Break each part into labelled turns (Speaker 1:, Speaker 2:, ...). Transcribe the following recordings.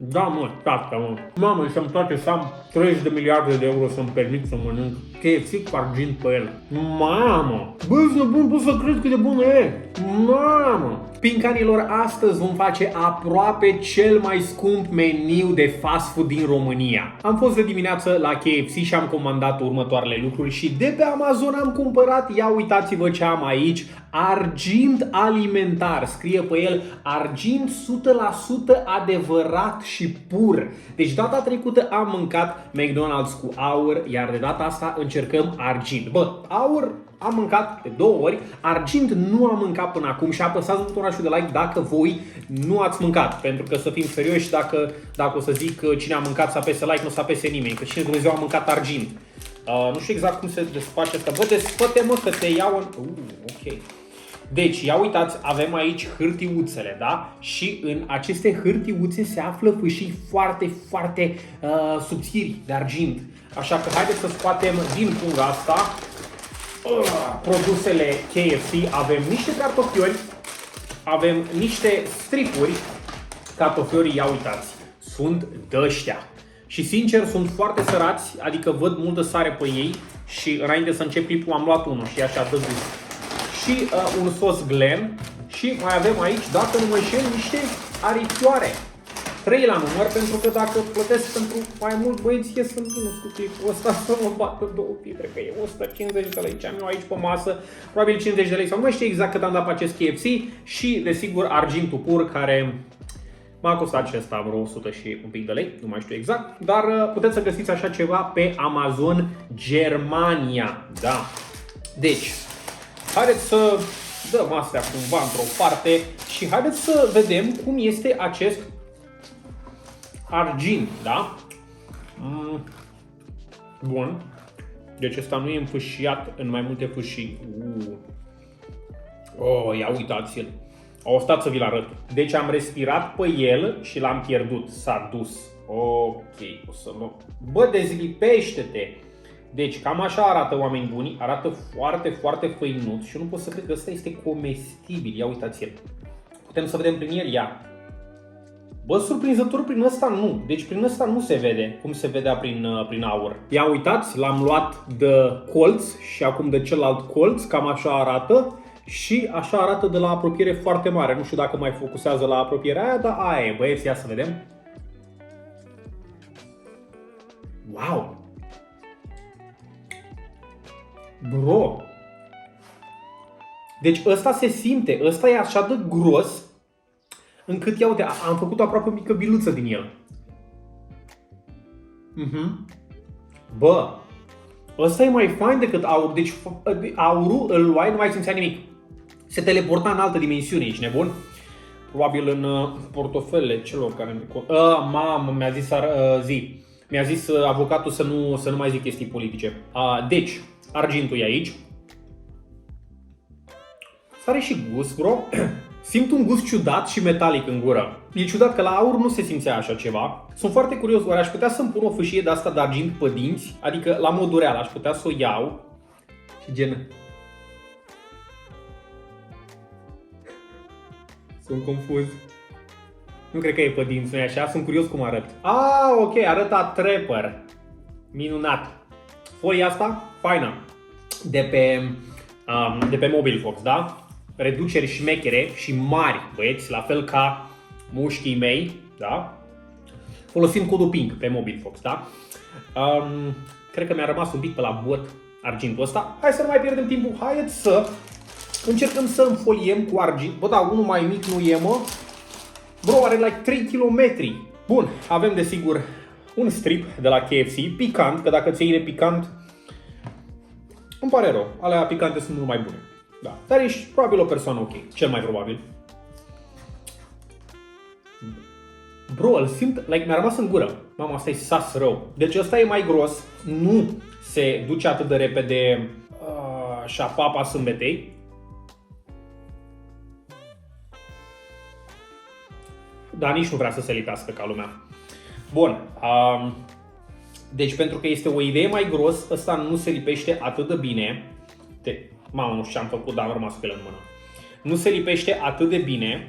Speaker 1: Da, mă, tata, mă. Mamă, să-mi place să am 30 de miliarde de euro să-mi permit să mănânc KFC cu argint pe el. Mamă! Bă, ești nebun, poți să crezi cât de bună e? Mamă! Pincanilor, astăzi vom face aproape cel mai scump meniu de fast food din România. Am fost de dimineață la KFC și am comandat următoarele lucruri și de pe Amazon am cumpărat, ia uitați-vă ce am aici, argint alimentar. Scrie pe el argint 100% adevărat și pur. Deci data trecută am mâncat McDonald's cu aur, iar de data asta încercăm argint. Bă, aur am mâncat de 2 ori, argint nu am mâncat până acum și apăsați butonul de like dacă voi nu ați mâncat. Pentru că să fim serioși, dacă o să zic cine a mâncat să apese like, nu o să apese nimeni, că cine Dumnezeu a mâncat argint. Nu știu exact cum se desface asta. Bă, despă-te mă că te iau în... ok. Deci, ia uitați, avem aici hârtiuțele, da? Și în aceste hârtiuțe se află fâșii foarte, foarte subțiri de argint. Așa că haideți să scoatem din punga asta produsele KFC. Avem niște cartofiori, avem niște stripuri. Cartofiorii, ia uitați, sunt de-ăștia. Și sincer, sunt foarte sărați, adică văd multă sare pe ei și înainte să încep clipul am luat unul și așa dă gust. Și un sos Glen și mai avem aici, dacă nu mă înșel, niște aripioare. 3 la număr, pentru că dacă plătesc pentru mai mult, băieți, ies în minus cu clipul ăsta să mă bată 2 pietre, că e 150 de lei ce am eu aici pe masă, probabil 50 de lei sau nu mai știu exact cât am dat pe acest KFC și, desigur, argintul pur, care m-a costat și ăsta vreo 100 și un pic de lei, nu mai știu exact, dar puteți să găsiți așa ceva pe Amazon Germania, da. Deci, haideți să dăm astea cumva într-o parte și haideți să vedem cum este acest argint, da? Bun. Deci ăsta nu e înfâșiat în mai multe fâșii. Oh, ia uitați-l. O, stați să vi-l arăt. Deci am respirat pe el și l-am pierdut. S-a dus. Ok, o să mă... Bă, dezlipește-te! Deci cam așa arată, oameni buni, arată foarte, foarte făinuț și nu pot să cred că ăsta este comestibil. Ia uitați-l. Putem să vedem prin el, ia. Bă, surprinzător, prin ăsta nu. Deci prin ăsta nu se vede cum se vedea prin aur. Ia uitați, l-am luat de colț și acum de celălalt colț, cam așa arată. Și așa arată de la apropiere foarte mare. Nu știu dacă mai focusează la apropierea aia, dar aia e, băieți, ia să vedem. Wow! Bro! Deci ăsta se simte, ăsta e așa de gros încât, ia uite, am făcut aproape o mică biluță din el. Bă, ăsta e mai fain decât aur, deci aurul îl luai, nu mai simțea nimic. Se teleporta în altă dimensiune, ești nebun? Probabil în portofelele celor care... Mamă, mi-a zis zi. Mi-a zis avocatul să nu mai zic chestii politice. Deci, argintul e aici. Are și gust, bro. Simt un gust ciudat și metalic în gură. E ciudat că la aur nu se simțea așa ceva. Sunt foarte curios, oare aș putea să-mi pun o fâșie de asta de argint pe dinți? Adică la modul real, aș putea să o iau și gen... Sunt confuz. Nu cred că e pe dinți, nu-i așa? Sunt curios cum arăt. Ok, arăt a Trapper. Minunat. Folia asta, faină. De pe Mobilfox, da? Reduceri șmechere și mari, băieți, la fel ca mușchii mei, da? Folosim codul PINK pe Mobilfox, da? Cred că mi-a rămas un pic pe la bot argintul ăsta. Hai să nu mai pierdem timpul, haideți să încercăm să înfoliem cu argint. Bă, da, unul mai mic nu e, mă. Bro, are like 3 km. Bun, avem desigur un strip de la KFC, picant, că dacă ți iei picant, îmi pare rău, alea picante sunt mult mai bune. Da, dar ești probabil o persoană ok, cel mai probabil. Bro, îl simt, like, mi-a rămas în gură. Mamă, asta e sas rău. Deci ăsta e mai gros, nu se duce atât de repede șapapa sâmbetei. Dar nici nu vrea să se lipească ca lumea. Bun, deci pentru că este o idee mai gros, ăsta nu se lipește atât de bine. Mamă, nu știu ce am făcut, dar am rămas cu el în mână. Nu se lipește atât de bine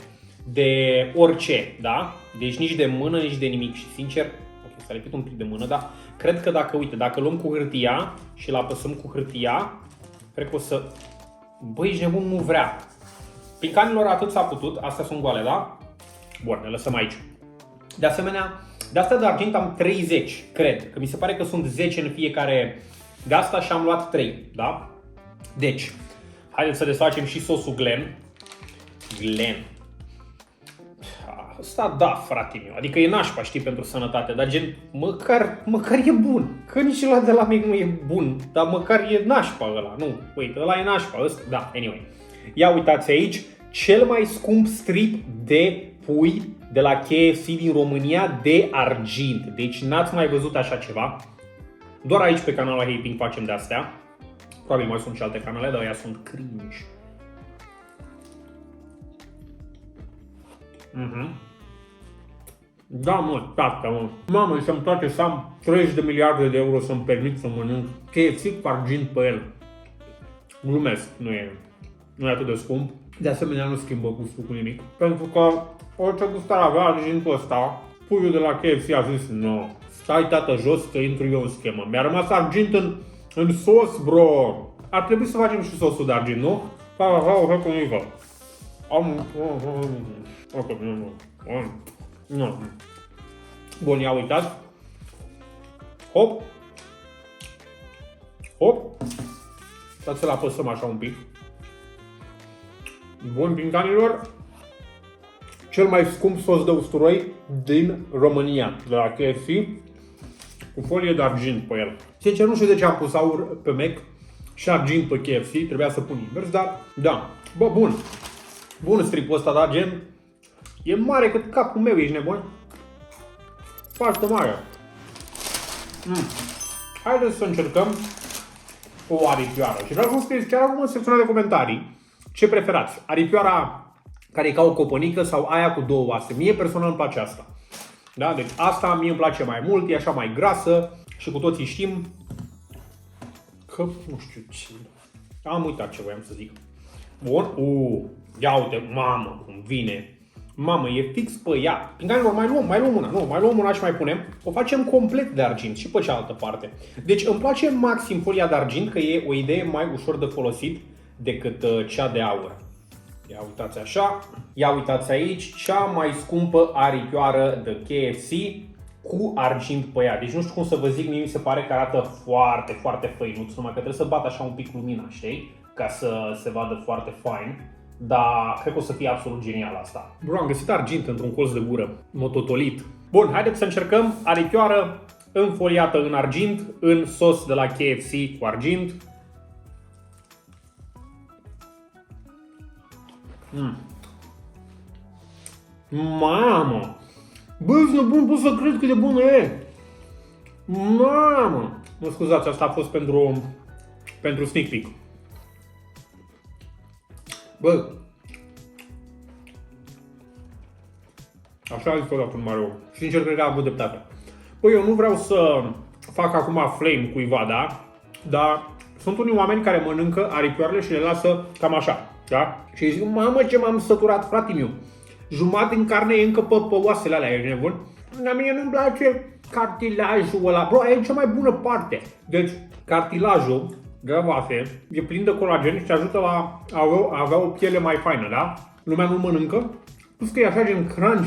Speaker 1: de orice, da? Deci nici de mână, nici de nimic. Și sincer, ok, să repet un pic de mână, dar cred că dacă, uite, dacă luăm cu hârtia și îl apăsăm cu hârtia, cred că o să... Băi, ești nebun, nu vrea. Pincanilor atât s-a putut, astea sunt goale, da? Bun, ne lăsăm aici. De asemenea, de asta de argint am 30, cred, că mi se pare că sunt 10 în fiecare de asta și am luat 3, da? Deci, haideți să desfacem și sosul Glen. Asta da, frate meu, adică e nașpa, știi, pentru sănătate, dar gen, măcar e bun. Că nici ăla de la mic nu e bun, dar măcar e nașpa ăla, nu, uite, ăla e nașpa, ăsta, da, anyway. Ia uitați aici, cel mai scump strip de pui de la KFC din România de argint. Deci n-ați mai văzut așa ceva. Doar aici pe canalul Hey Pink facem de astea. Probabil mai sunt și alte canale, dar ăia sunt cringe. Da, mă, tata, mă. Mamă, să-mi place să am 30 de miliarde de euro să-mi permit să mănânc KFC cu argint pe el. Glumesc, nu e atât de scump. De asemenea, nu schimbă gustul cu nimic. Pentru că orice gust ar avea argintul ăsta, puiul de la KFC a zis, no, stai tată jos că intru eu în schemă. Mi-a rămas argint în sos, bro. Ar trebui să facem și sosul de argint, nu? Bun, ia uitați. Hop. Hop. Stați să-l apăsăm așa un pic. Bun, pincanilor. Cel mai scump sos de usturoi din România, de la KFC, cu folie de argint pe el. Sincer, nu știu de ce am pus aur pe Mac și argint pe KFC, trebuia să pun invers, dar da. Bă, bun. Bun stripul ăsta, da, gen. E mare cât capul meu, ești nebun? Foarte mare. Haideți să încercăm o aripioară. Și vreau să scrieți chiar acum în secțiunea de comentarii ce preferați. Aripioara care e ca o copănică sau aia cu două oase. Mie personal îmi place asta. Da? Deci asta mie îmi place mai mult, e așa mai grasă și cu toții știm că nu știu ce. Am uitat ce voiam să zic. Bun. Ia uite, mamă, cum vine. Mamă, e fix pe ea. Pincanilor, mai luăm una. Nu, mai luăm una și mai punem. O facem complet de argint și pe cealaltă parte. Deci îmi place maxim folia de argint, că e o idee mai ușor de folosit decât cea de aur. Ia uitați așa. Ia uitați aici, cea mai scumpă aripioară de KFC cu argint pe ea. Deci nu știu cum să vă zic, mie mi se pare că arată foarte, foarte făinuț, numai că trebuie să bat așa un pic lumina, știi? Ca să se vadă foarte fain. Dar cred că o să fie absolut genial asta. Bro, am găsit argint într-un colț de gură, mototolit. Bun, haideți să încercăm aripioară înfoliată în argint, în sos de la KFC cu argint. Mamă! Bă, nu bun, pot să cred cât de bună e! Mamă! Mă scuzați, asta a fost pentru sneak peek. Bă! Așa a zis odată un Mario. Sincer, cred că a avut dreptate. Bă, eu nu vreau să fac acum flame cuiva, da? Dar sunt unii oameni care mănâncă aripioarele și le lasă cam așa, da? Și îi zic, mamă, ce m-am săturat, frate meu. Jumătate din carne e încă pe oasele alea, ești nebun? Dar mie nu-mi place cartilajul ăla. Bro, e cea mai bună parte. Deci, cartilajul de la oase e plin de colagen și te ajută la a avea o piele mai faină, da? Lumea nu mănâncă. Plus că e așa gen crunch.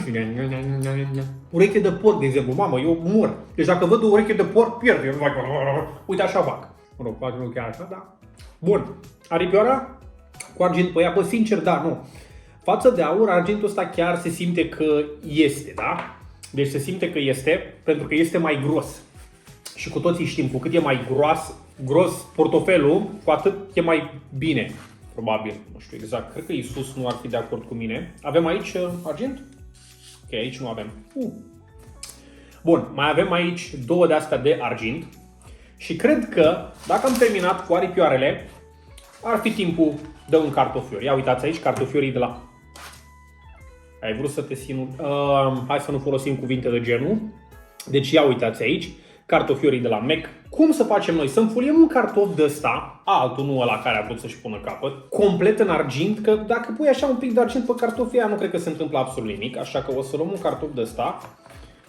Speaker 1: Ureche de porc, de exemplu. Mamă, eu mor. Deci dacă văd o ureche de porc, pierd. Uite, așa fac. Mă rog, poate nu chiar așa, da? Bun. Aripioara cu argint pe ea, bă, sincer, da, nu. Față de aur, argintul ăsta chiar se simte că este, da? Deci se simte că este, pentru că este mai gros. Și cu toții știm, cu cât e mai gros portofelul, cu atât e mai bine. Probabil, nu știu exact. Cred că Iisus nu ar fi de acord cu mine. Avem aici argint? Ok, aici nu avem. Bun, mai avem aici două de astea de argint. Și cred că, dacă am terminat cu aripioarele, ar fi timpul de un cartofior. Ia uitați aici, cartofiorii de la... Ai vrut să te sinu... hai să nu folosim cuvinte de genul. Deci ia uitați aici.
Speaker 2: cartofiorii de la Mac. Cum să facem noi? Să înfoliem un cartof de ăsta, altul, nu ăla care a vrut să-și pună capăt, complet în argint, că dacă pui așa un pic de argint pe cartofii aia, nu cred că se întâmplă absolut nimic, așa că o să luăm un cartof de ăsta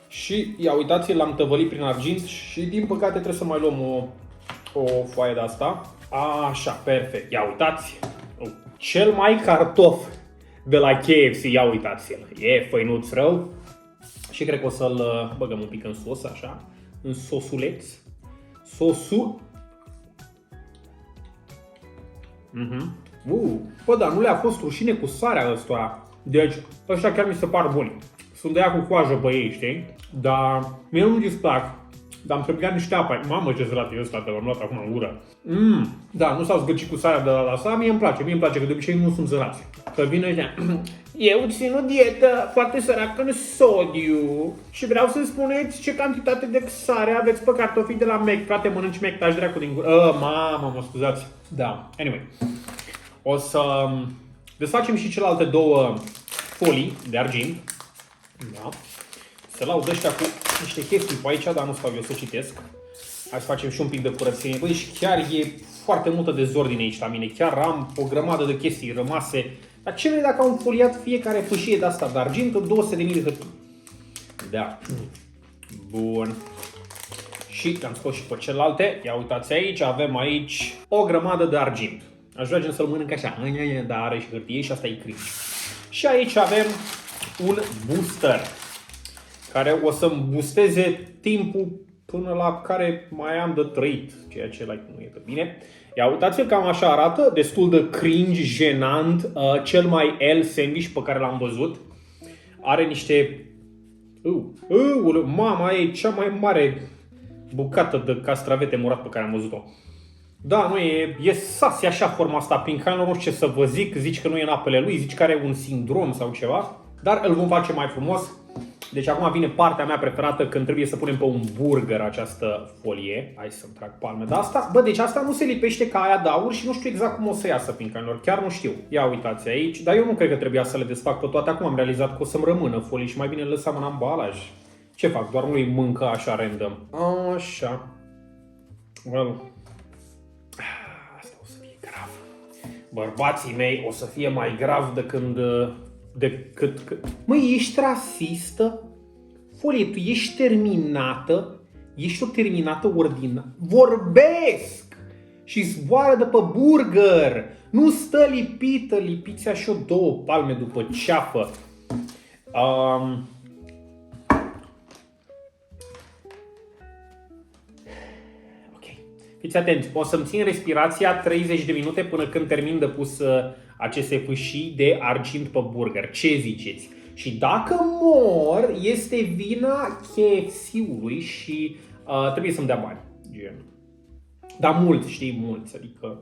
Speaker 2: și, ia uitați, l-am tăvălit prin argint și din păcate trebuie să mai luăm o foaie de asta. Așa, perfect, ia uitați, cel mai cartof de la KFC, ia uitați-l, e făinuț rău și cred că o să-l băgăm un pic în sos, așa, în sosuleț. Sosul. Bă, dar nu le-a fost rușine cu sarea ăsta. Deci, ăștia chiar mi se par buni. Sunt de aia cu coajă pe ei, știi? Dar mie nu-mi displac. Dar am trebuit niște apă. Mamă, ce zărat e ăsta, te l-am luat acum în gură. Da, nu s-au zgârcit cu sarea de la asta. Mie îmi place, că de obicei nu sunt zărați. Că vine ăștia. Eu țin o dietă foarte săracă în sodiu și vreau să-mi spuneți ce cantitate de sare aveți pe cartofii de la Mac. Frate, mănânci Mac, taci dracu din gură. Mamă, mă scuzați. Da, anyway. O să desfacem și celelalte două folii de argint. Da. Să laud ăștia cu niște chestii pe aici, dar nu stau eu să citesc. Hai să facem și un pic de curățenie. Băi, și chiar e foarte multă dezordine aici la mine. Chiar am o grămadă de chestii rămase. Dar ce vrei dacă am foliat fiecare fâșie de asta de argint în 200.000 de hârtii? Da. Bun. Și am scos și pe celelalte. Ia uitați aici, avem aici o grămadă de argint. Aș vrea să-l mănânc așa, dar are și hârtie și asta e cringe. Și aici avem un booster care o să-mi boosteze timpul până la care mai am de trăit, ceea ce nu e de bine. Ia uitați-vă, cam așa arată, destul de cringe, jenant, cel mai L sandwich pe care l-am văzut. Are niște... mama, e cea mai mare bucată de castravete murat pe care am văzut-o. Da, nu e sas, e așa forma asta, prin care nu știu ce să vă zic, zici că nu e în apele lui, zici că are un sindrom sau ceva, dar îl vom face mai frumos. Deci acum vine partea mea preferată când trebuie să punem pe un burger această folie. Hai să-mi trag palme de asta. Bă, deci asta nu se lipește ca aia de aur și nu știu exact cum o să iasă, fiindcă chiar nu știu. Ia uitați aici, dar eu nu cred că trebuia să le desfac pe toate. Acum am realizat că o să-mi rămână folii și mai bine le lăsam în ambalaj. Ce fac? Doar nu-i mâncă așa random. Așa. Well. Asta o să fie grav. Bărbații mei o să fie mai grav decât... Măi, ești rasistă? Folie, tu ești terminată? Ești o terminată ordinară? Vorbesc! Și zboară de pe burger! Nu stă lipită, lipiți așa două palme după ceafă. Ok. Fiți atenți, o să-mi țin respirația 30 de minute până când termin de pus aceste fâșii de argint pe burger. Ce ziceți? Și dacă mor, este vina KFC-ului și trebuie să-mi dea bani. Gen. Dar mulți, știi, mulți. Adică,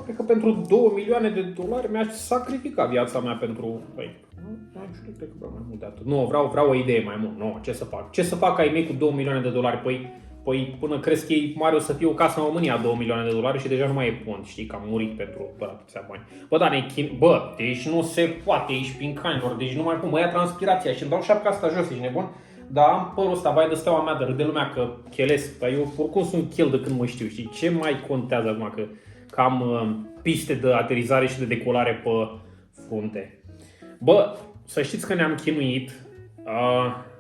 Speaker 2: cred că pentru 2 milioane de dolari mi-aș sacrifica viața mea pentru... Păi, nu știu, cred că vreau mai mult de atât. Nu, vreau o idee mai mult. Nu, ce să fac? Ce să fac ai mei cu 2 milioane de dolari? Păi până crezi că e mare o să fie o casă în România 2 milioane de dolari și deja nu mai e pont, știi, că am murit pentru doar atâția bani. Bă, dar deci nu se poate, ești pincanilor, deci nu mai pun, mă ia transpirația și îmi dau șapca asta jos, ești nebun? Dar am părul ăsta, vai de steaua mea, de râde lumea că chelesc, dar eu oricum sunt chel de când mă știu, știi, ce mai contează acum că am piste de aterizare și de decolare pe frunte. Bă, să știți că ne-am chinuit,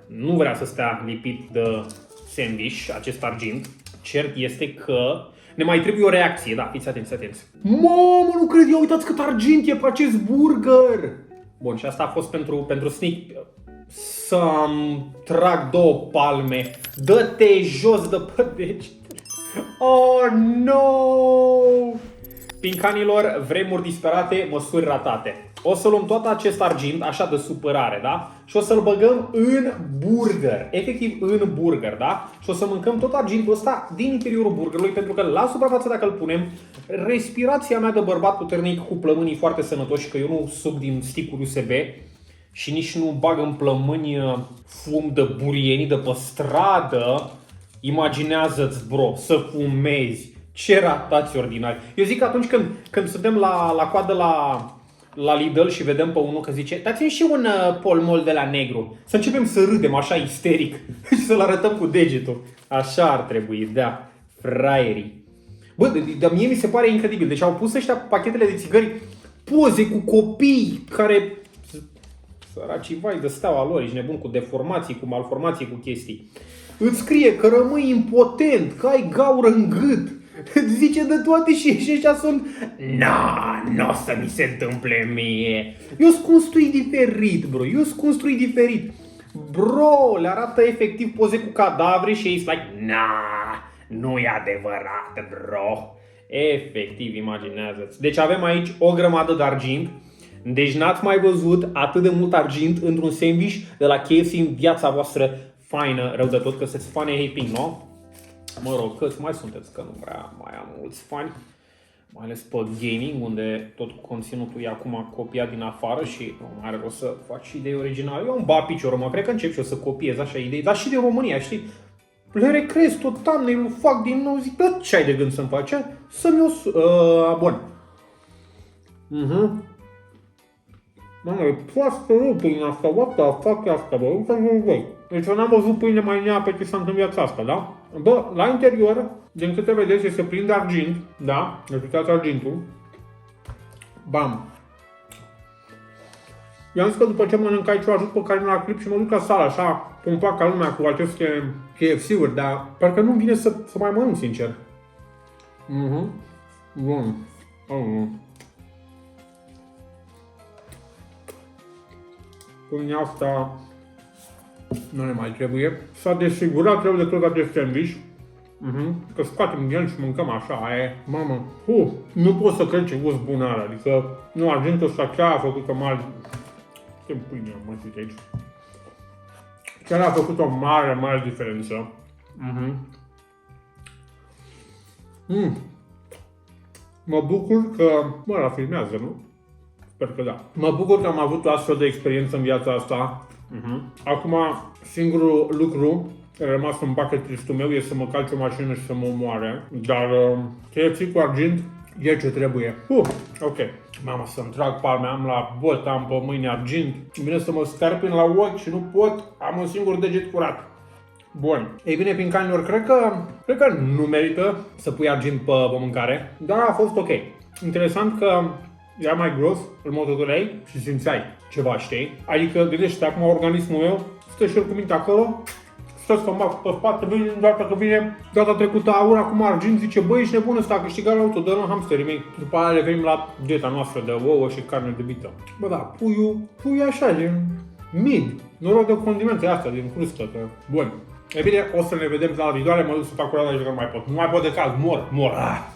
Speaker 2: nu vrea să stea lipit de sandwich, acest argint. Cert este că ne mai trebuie o reacție, da, fiți atenți. Mamă, nu cred, ia uitați cât argint e pe acest burger! Bun, și asta a fost pentru sneak. Să-mi trag 2 palme. Dă-te jos de pe degete. Oh, no! Pincanilor, vremuri disperate, măsuri ratate. O să luăm tot acest argint, așa de supărare, da? Și o să-l băgăm în burger. Efectiv, în burger, da? Și o să mâncăm tot argintul ăsta din interiorul burgerului, pentru că la suprafață, dacă îl punem, respirația mea de bărbat puternic cu plămânii foarte sănătoși, că eu nu suc din sticuri USB și nici nu bag în plămâni fum de burieni de pe stradă, imaginează-ți, bro, să fumezi. Ce ratați ordinari. Eu zic că atunci când suntem la coadă la Lidl și vedem pe unul că zice dați-mi și un polmol de la negru. Să începem să râdem așa isteric și să-l arătăm cu degetul. Așa ar trebui, da, fraierii. Bă, dar mie mi se pare incredibil. Deci au pus ăștia pachetele de țigări poze cu copii care... Săracii vai de steaua lor, ești nebun, cu deformații, cu malformații, cu chestii. Îți scrie că rămâi impotent, că ai gaură în gât. Îți zice de toate și ăștia sunt... Nu o să mi se întâmple mie. Eu sunt construit diferit, bro. Eu sunt construit diferit. Bro, le arată efectiv poze cu cadavre și ei sunt like... Nu e adevărat, bro. Efectiv, imaginează-ți. Deci avem aici o grămadă de argint. Deci n-ați mai văzut atât de mult argint într-un sandwich de la KFC în viața voastră faină, rău de tot, că sunteți fani ai Pink, nu? Mă rog, câți mai sunteți, că nu prea mai am mulți fani. Mai ales pe gaming, unde tot conținutul e acum copiat din afară și nu mai are rost să faci și idei originale. Eu îmi bat piciorul, mă, cred că încep și eu să copiez așa idei, dar și din România, știi? Le recrez tot thumbnail-ul, fac din nou, zic, bă, ce ai de gând să-mi faci? Să-mi o abon. Mamă, e proastă rău pâinea asta, what the fuck e asta, bă, uitați-vă voi. Deci eu n-am văzut pâine mai neapetitante în viața asta, da? Bă, la interior, din câte vedeți, este plin de argint, da? Deci uitați argintul. Bam. I-am zis că după ce mănânc aici o ajut pe Karina la clip și mă duc la sală, așa, pompa ca lumea cu aceste KFC-uri, dar parcă nu-mi vine să mai mănânc, sincer. Bun. Pâinea asta nu ne mai trebuie. S-a desigurat rău de tot acest sandwich. Că scoatem din el și mâncăm așa, e. Mamă, nu pot să cred ce gust bun are. Adică, nu, argintul ăsta chiar a făcut o mare... Ce pâine am măsit aici? Chiar a făcut o mare diferență. Mă bucur că... Mă, la filmează, nu? Sper că da. Mă bucur că am avut o astfel de experiență în viața asta. Acum, singurul lucru care a rămas în bucket list-ul meu e să mă calce o mașină și să mă omoare. Dar KFC cu argint e ce trebuie. Ok. Mamă, să-mi trag palme, am la bot, am pe mâini argint. Vine să mă scarpin la ochi și nu pot, am un singur deget curat. Bun. Ei bine, pincanilor, cred că nu merită să pui argint pe mâncare, dar a fost ok. Interesant că era mai gros, îl mototorei și simțeai ceva, știi? Adică, gândește acum organismul meu, stă și el cu minte acolo, stă să mă pe spate, vine data că vine data trecută aur, acum argint, zice, băi, ești nebun ăsta, a câștigat la auto, dă-l în hamsterii mei. După aia revenim la dieta noastră de ouă și carne de vită. Bă, da, puiul e așa, din mid, noroc de condimente astea, din crustă, că... Bun. E bine, o să ne vedem la viitoare, mă duc să fac curată și că nu mai pot. Nu mai pot de cald, mor.